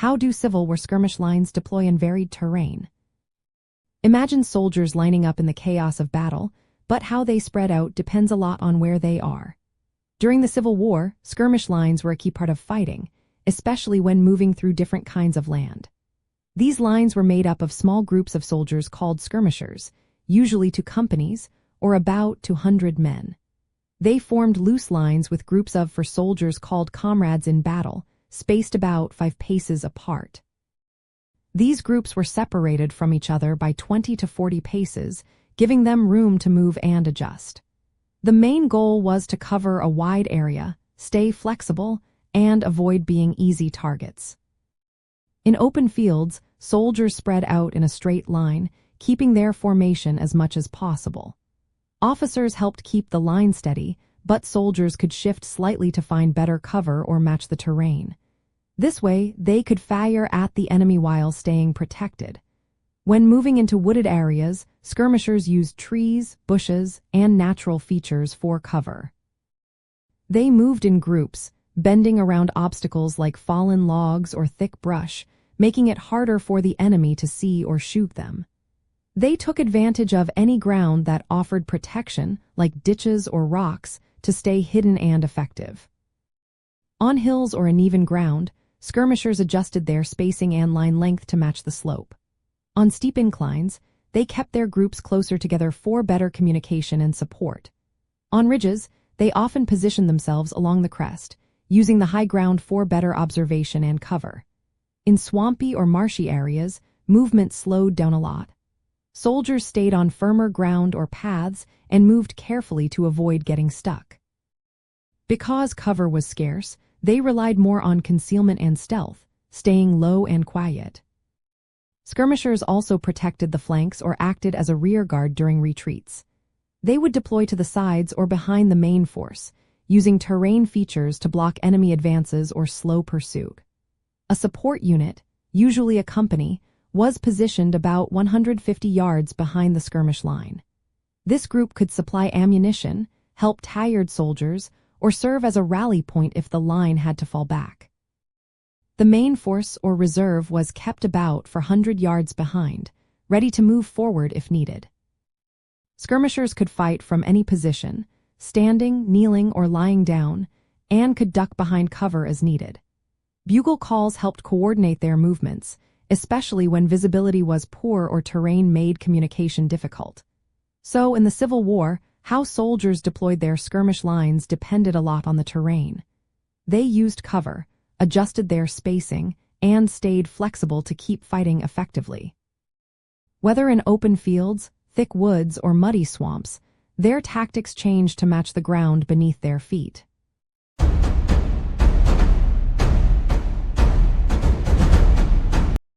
How do Civil War skirmish lines deploy in varied terrain? Imagine soldiers lining up in the chaos of battle, but how they spread out depends a lot on where they are. During the Civil War, skirmish lines were a key part of fighting, especially when moving through different kinds of land. These lines were made up of small groups of soldiers called skirmishers, usually 2 companies, or about 200 men. They formed loose lines with groups of soldiers called comrades in battle, spaced about 5 paces apart. These groups were separated from each other by 20 to 40 paces, giving them room to move and adjust. The main goal was to cover a wide area, stay flexible, and avoid being easy targets. In open fields, soldiers spread out in a straight line, keeping their formation as much as possible. Officers helped keep the line steady, but soldiers could shift slightly to find better cover or match the terrain. This way, they could fire at the enemy while staying protected. When moving into wooded areas, skirmishers used trees, bushes, and natural features for cover. They moved in groups, bending around obstacles like fallen logs or thick brush, making it harder for the enemy to see or shoot them. They took advantage of any ground that offered protection, like ditches or rocks, to stay hidden and effective. On hills or uneven ground, skirmishers adjusted their spacing and line length to match the slope. On steep inclines, they kept their groups closer together for better communication and support. On ridges, they often positioned themselves along the crest, using the high ground for better observation and cover. In swampy or marshy areas, movement slowed down a lot. Soldiers stayed on firmer ground or paths and moved carefully to avoid getting stuck. Because cover was scarce, they relied more on concealment and stealth, staying low and quiet. Skirmishers also protected the flanks or acted as a rear guard during retreats. They would deploy to the sides or behind the main force, using terrain features to block enemy advances or slow pursuit. A support unit, usually a company, was positioned about 150 yards behind the skirmish line. This group could supply ammunition, help tired soldiers, or serve as a rally point if the line had to fall back. The main force or reserve was kept about 400 yards behind, ready to move forward if needed. Skirmishers could fight from any position, standing, kneeling, or lying down, and could duck behind cover as needed. Bugle calls helped coordinate their movements, especially when visibility was poor or terrain made communication difficult. So, in the Civil War, how soldiers deployed their skirmish lines depended a lot on the terrain. They used cover, adjusted their spacing, and stayed flexible to keep fighting effectively. Whether in open fields, thick woods, or muddy swamps, their tactics changed to match the ground beneath their feet.